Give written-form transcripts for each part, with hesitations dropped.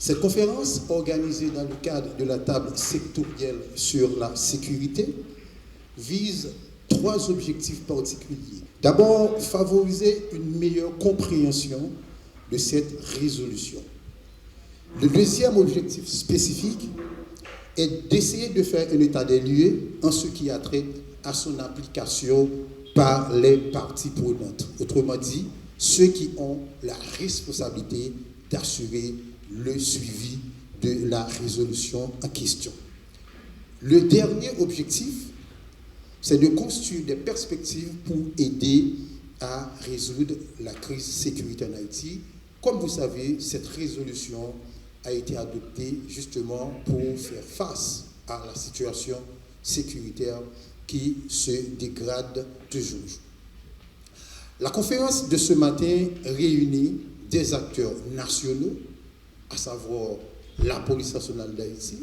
Cette conférence, organisée dans le cadre de la table sectorielle sur la sécurité, vise 3 objectifs particuliers. D'abord, favoriser une meilleure compréhension de cette résolution. Le deuxième objectif spécifique est d'essayer de faire un état des lieux en ce qui a trait à son application par les parties prenantes. Autrement dit, ceux qui ont la responsabilité d'assurer le suivi de la résolution en question. Le dernier objectif, c'est de construire des perspectives pour aider à résoudre la crise sécuritaire en Haïti. Comme vous savez, cette résolution a été adoptée justement pour faire face à la situation sécuritaire qui se dégrade toujours. La conférence de ce matin réunit des acteurs nationaux, à savoir la police nationale d'Haïti,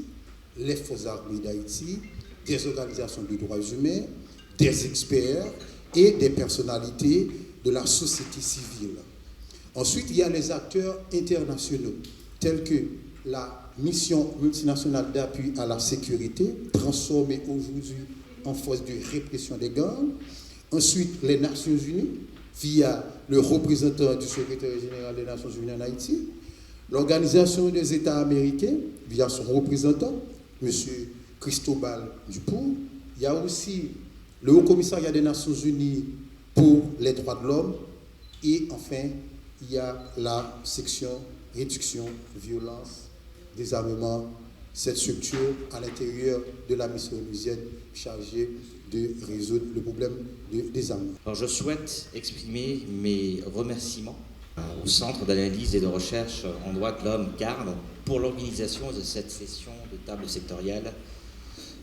les forces armées d'Haïti, des organisations de droits humains, des experts et des personnalités de la société civile. Ensuite, il y a les acteurs internationaux, tels que la mission multinationale d'appui à la sécurité, transformée aujourd'hui en force de répression des gangs. Ensuite, les Nations Unies, via le représentant du secrétaire général des Nations Unies en Haïti. L'Organisation des États américains, via son représentant, M. Cristobal Dupour. Il y a aussi le Haut Commissariat des Nations Unies pour les droits de l'homme. Et enfin, il y a la section réduction, violence, désarmement, cette structure à l'intérieur de la mission onusienne chargée de résoudre le problème de désarmement. Alors je souhaite exprimer mes remerciements au Centre d'analyse et de recherche en droits de l'homme CARD pour l'organisation de cette session de table sectorielle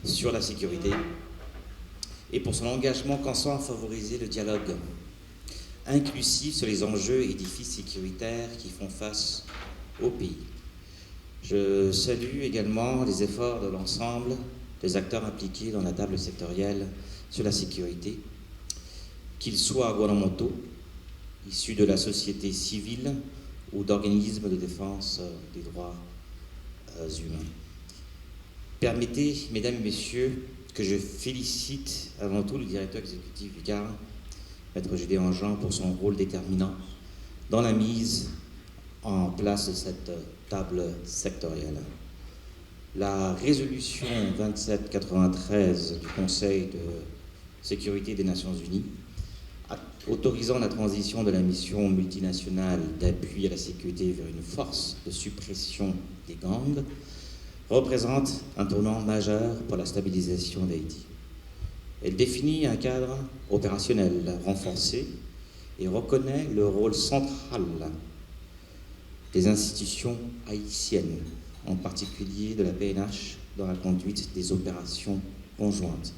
sur la sécurité et pour son engagement constant à favoriser le dialogue inclusif sur les enjeux et défis sécuritaires qui font face au pays. Je salue également les efforts de l'ensemble des acteurs impliqués dans la table sectorielle sur la sécurité, qu'ils soient gouvernementaux, issus de la société civile ou d'organismes de défense des droits humains. Permettez, mesdames et messieurs, que je félicite avant tout le directeur exécutif du CARD, Maître Gédéon Jean, pour son rôle déterminant dans la mise en place de cette table sectorielle. La résolution 2793 du Conseil de sécurité des Nations Unies, autorisant la transition de la mission multinationale d'appui à la sécurité vers une force de suppression des gangs, représente un tournant majeur pour la stabilisation d'Haïti. Elle définit un cadre opérationnel renforcé et reconnaît le rôle central des institutions haïtiennes, en particulier de la PNH, dans la conduite des opérations conjointes.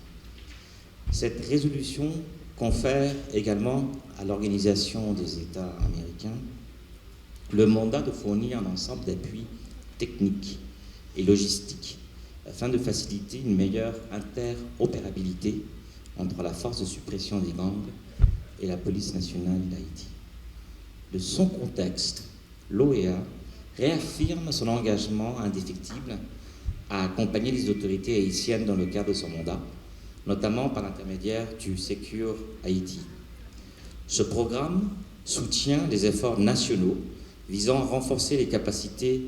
Cette résolution confère également à l'Organisation des États américains le mandat de fournir un ensemble d'appuis techniques et logistiques afin de faciliter une meilleure interopérabilité entre la force de suppression des gangs et la police nationale d'Haïti. De son contexte, l'OEA réaffirme son engagement indéfectible à accompagner les autorités haïtiennes dans le cadre de son mandat, notamment par l'intermédiaire du Secure Haïti. Ce programme soutient les efforts nationaux visant à renforcer les capacités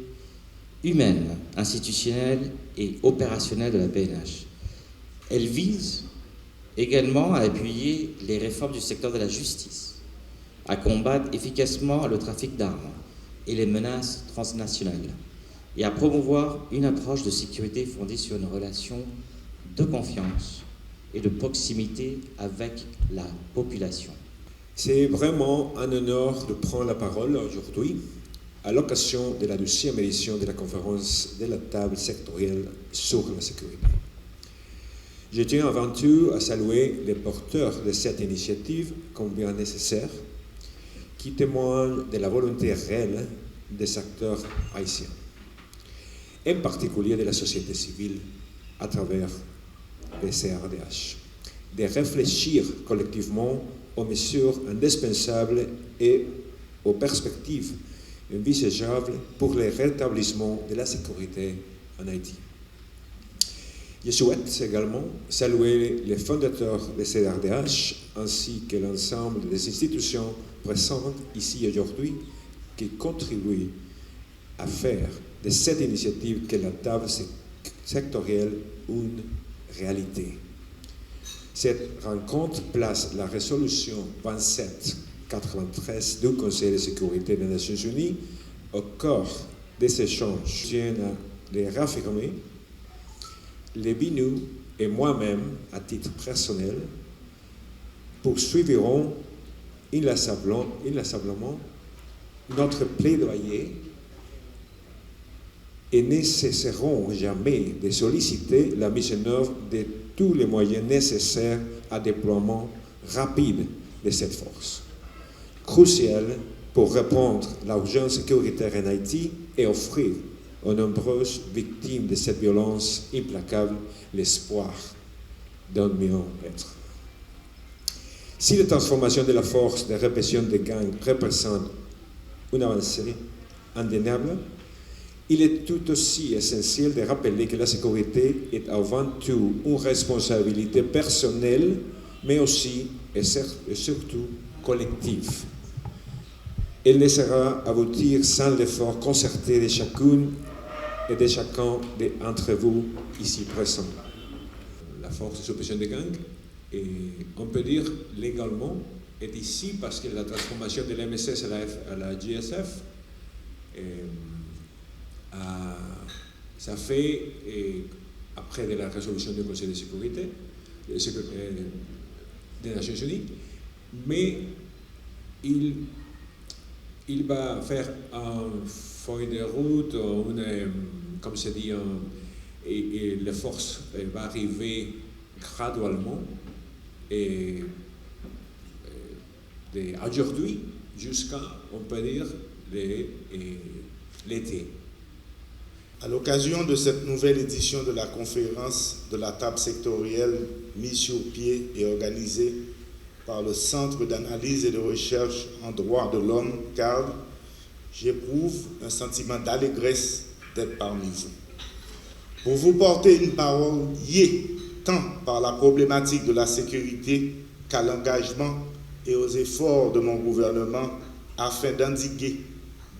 humaines, institutionnelles et opérationnelles de la PNH. Elle vise également à appuyer les réformes du secteur de la justice, à combattre efficacement le trafic d'armes et les menaces transnationales, et à promouvoir une approche de sécurité fondée sur une relation de confiance et de proximité avec la population. C'est vraiment un honneur de prendre la parole aujourd'hui à l'occasion de la 12e édition de la conférence de la table sectorielle sur la sécurité. Je tiens avant tout à saluer les porteurs de cette initiative, combien nécessaire, qui témoignent de la volonté réelle des acteurs haïtiens, en particulier de la société civile à travers les CRDH, de réfléchir collectivement aux mesures indispensables et aux perspectives envisageable pour le rétablissement de la sécurité en Haïti. Je souhaite également saluer les fondateurs de CRDH ainsi que l'ensemble des institutions présentes ici aujourd'hui qui contribuent à faire de cette initiative que la table sectorielle une réalité. Cette rencontre place la résolution 2793 du Conseil de sécurité des Nations Unies au cœur des échanges. Je tiens à les réaffirmer. Les BINU et moi-même, à titre personnel, poursuivrons inlassablement notre plaidoyer et ne cesseront jamais de solliciter la mise en œuvre de tous les moyens nécessaires à déploiement rapide de cette force, crucial pour répondre à l'urgence sécuritaire en Haïti et offrir aux nombreuses victimes de cette violence implacable l'espoir d'un mieux être. Si la transformation de la force de répression des gangs représente une avancée indéniable, il est tout aussi essentiel de rappeler que la sécurité est avant tout une responsabilité personnelle, mais aussi et surtout collective. Elle ne sera aboutir sans l'effort concerté de chacune et de chacun d'entre vous ici présents. La force de suppression des gangs, et on peut dire légalement, est ici parce que la transformation de l'MSS à la GSF, ça fait après de la résolution du Conseil de sécurité des Nations Unies, mais il va faire une feuille de route, comme c'est dit, et la force va arriver graduellement et d'aujourd'hui jusqu'à, on peut dire, l'été. À l'occasion de cette nouvelle édition de la conférence de la table sectorielle mise sur pied et organisée par le Centre d'analyse et de recherche en droit de l'homme, CARD, j'éprouve un sentiment d'allégresse d'être parmi vous. Pour vous porter une parole liée tant par la problématique de la sécurité qu'à l'engagement et aux efforts de mon gouvernement afin d'endiguer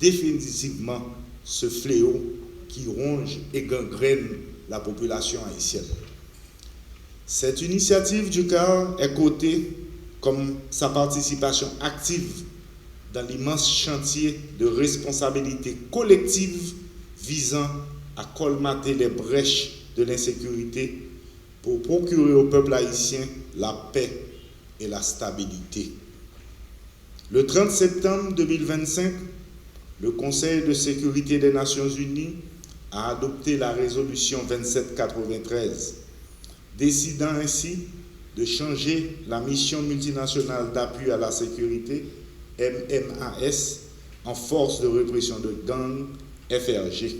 définitivement ce fléau qui ronge et gangrène la population haïtienne. Cette initiative du CARD est cotée comme sa participation active dans l'immense chantier de responsabilité collective visant à colmater les brèches de l'insécurité pour procurer au peuple haïtien la paix et la stabilité. Le 30 septembre 2025, le Conseil de sécurité des Nations Unies a adopté la résolution 2793, décidant ainsi de changer la mission multinationale d'appui à la sécurité, MMAS, en force de répression de gangs, FRG.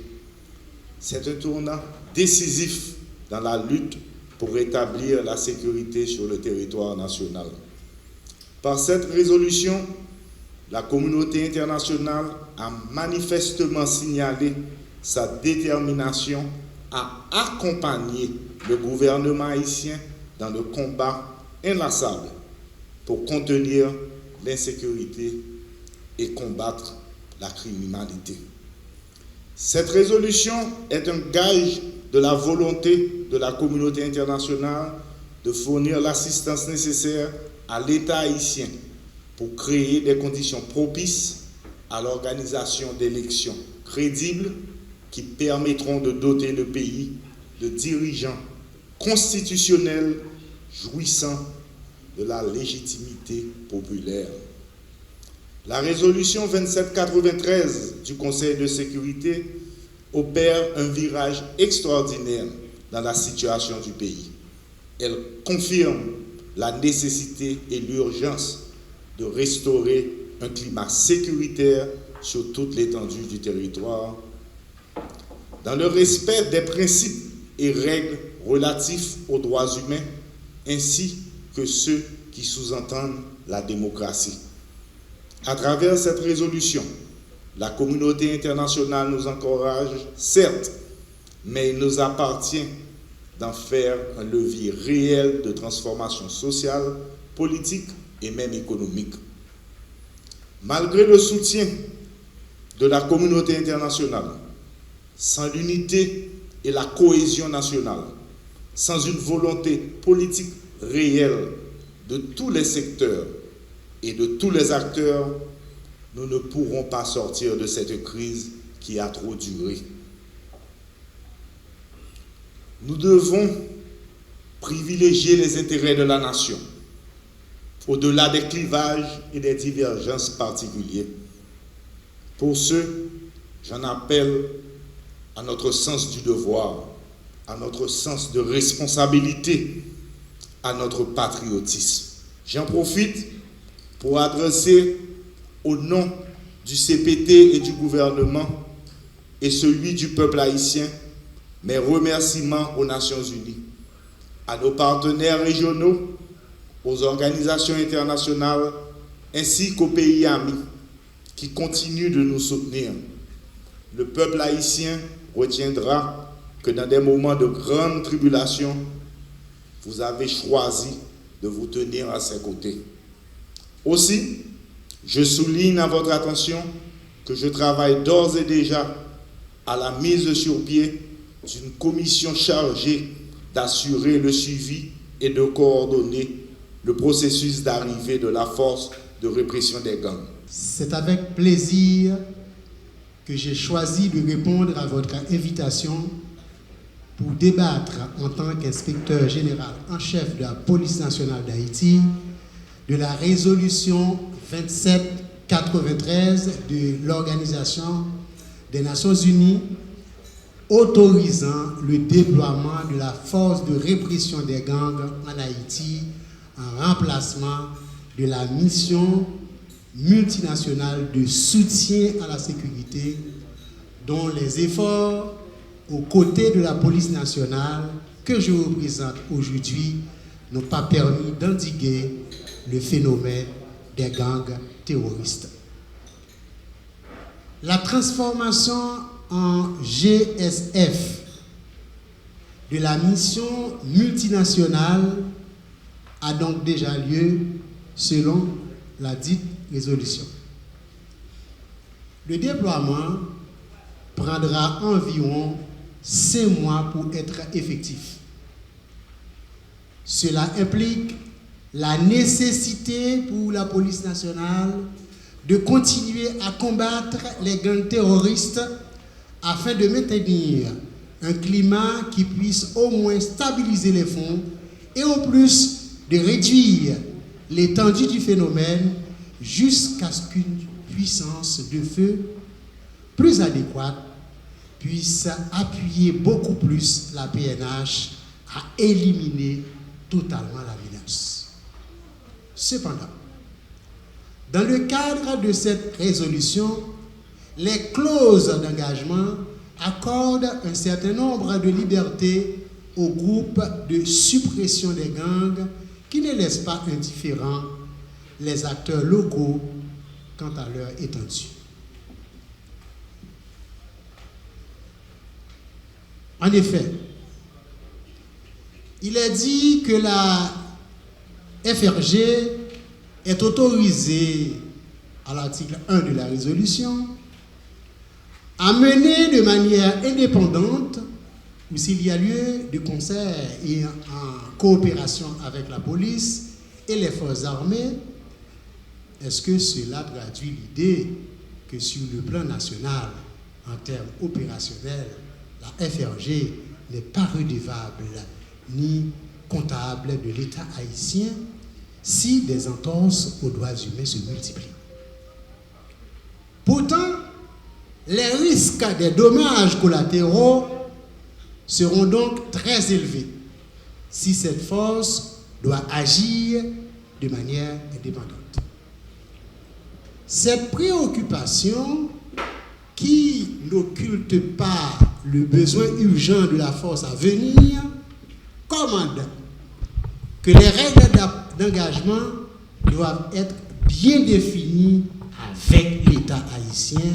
C'est un tournant décisif dans la lutte pour rétablir la sécurité sur le territoire national. Par cette résolution, la communauté internationale a manifestement signalé sa détermination à accompagner le gouvernement haïtien dans le combat inlassable pour contenir l'insécurité et combattre la criminalité. Cette résolution est un gage de la volonté de la communauté internationale de fournir l'assistance nécessaire à l'État haïtien pour créer des conditions propices à l'organisation d'élections crédibles qui permettront de doter le pays de dirigeants constitutionnels jouissant de la légitimité populaire. La résolution 2793 du Conseil de sécurité opère un virage extraordinaire dans la situation du pays. Elle confirme la nécessité et l'urgence de restaurer un climat sécuritaire sur toute l'étendue du territoire, dans le respect des principes et règles relatifs aux droits humains, ainsi que ceux qui sous-entendent la démocratie. À travers cette résolution, La communauté internationale nous encourage, certes, mais il nous appartient d'en faire un levier réel de transformation sociale, politique et même économique. Malgré le soutien de la communauté internationale, sans l'unité et la cohésion nationale, sans une volonté politique réelle de tous les secteurs et de tous les acteurs, nous ne pourrons pas sortir de cette crise qui a trop duré. Nous devons privilégier les intérêts de la nation, au-delà des clivages et des divergences particulières. Pour ce, j'en appelle à notre sens du devoir, à notre sens de responsabilité, à notre patriotisme. J'en profite pour adresser au nom du CPT et du gouvernement et celui du peuple haïtien mes remerciements aux Nations Unies, à nos partenaires régionaux, aux organisations internationales ainsi qu'aux pays amis qui continuent de nous soutenir. Le peuple haïtien retiendra que dans des moments de grande tribulation, vous avez choisi de vous tenir à ses côtés. Aussi, je souligne à votre attention que je travaille d'ores et déjà à la mise sur pied d'une commission chargée d'assurer le suivi et de coordonner le processus d'arrivée de la force de répression des gangs. C'est avec plaisir que j'ai choisi de répondre à votre invitation pour débattre en tant qu'inspecteur général en chef de la police nationale d'Haïti de la résolution 2793 de l'Organisation des Nations Unies autorisant le déploiement de la force de répression des gangs en Haïti en remplacement de la mission multinationale de soutien à la sécurité dont les efforts aux côtés de la police nationale que je représente aujourd'hui n'ont pas permis d'endiguer le phénomène des gangs terroristes. La transformation en GSF de la mission multinationale a donc déjà lieu selon la dite résolution. Le déploiement prendra environ 5 mois pour être effectif. Cela implique la nécessité pour la police nationale de continuer à combattre les gangs terroristes afin de maintenir un climat qui puisse au moins stabiliser les fonds et au plus de réduire l'étendue du phénomène jusqu'à ce qu'une puissance de feu plus adéquate puisse appuyer beaucoup plus la PNH à éliminer totalement la menace. Cependant, dans le cadre de cette résolution, les clauses d'engagement accordent un certain nombre de libertés aux groupes de suppression des gangs qui ne laissent pas indifférents les acteurs locaux quant à leur étendue. En effet, il est dit que la FRG est autorisée à l'article 1 de la résolution à mener de manière indépendante ou s'il y a lieu de concert et en coopération avec la police et les forces armées. Est-ce que cela traduit l'idée que sur le plan national, en termes opérationnels, la FRG n'est pas redevable ni comptable de l'État haïtien si des entorses aux droits humains se multiplient? Pourtant, les risques des dommages collatéraux seront donc très élevés si cette force doit agir de manière indépendante. Cette préoccupation, qui n'occulte pas le besoin urgent de la force à venir, commande que les règles d'engagement doivent être bien définies avec l'État haïtien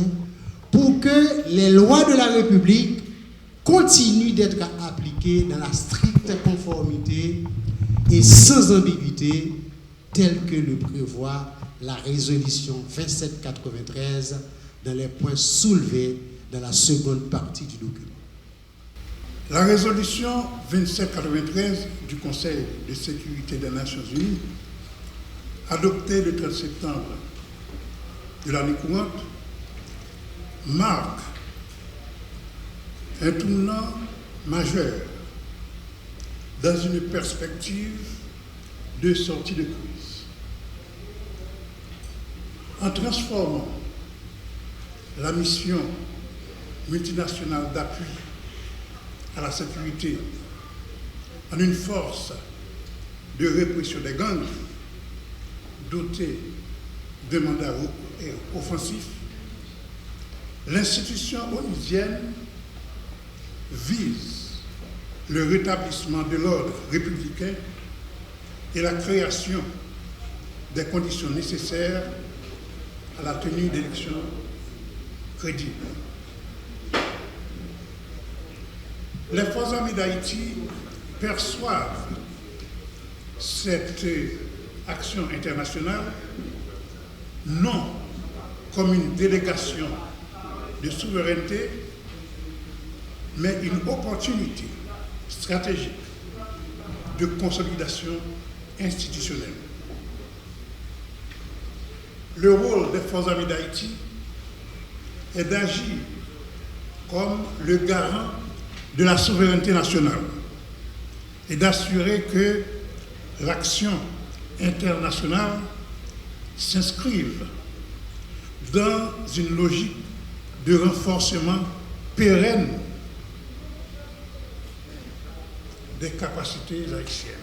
pour que les lois de la République continuent d'être appliquées dans la stricte conformité et sans ambiguïté, tel que le prévoit la résolution 2793 dans les points soulevés dans la seconde partie du document. La résolution 2793 du Conseil de sécurité des Nations Unies, adoptée le 13 septembre de l'année courante, marque un tournant majeur dans une perspective de sortie de crise. En transformant la mission multinationale d'appui à la sécurité en une force de répression des gangs dotée de mandats offensifs, l'institution onusienne vise le rétablissement de l'ordre républicain et la création des conditions nécessaires à la tenue d'élections crédibles. Les forces armées d'Haïti perçoivent cette action internationale non comme une délégation de souveraineté, mais une opportunité stratégique de consolidation institutionnelle. Le rôle des forces armées d'Haïti est d'agir comme le garant de la souveraineté nationale et d'assurer que l'action internationale s'inscrive dans une logique de renforcement pérenne des capacités haïtiennes.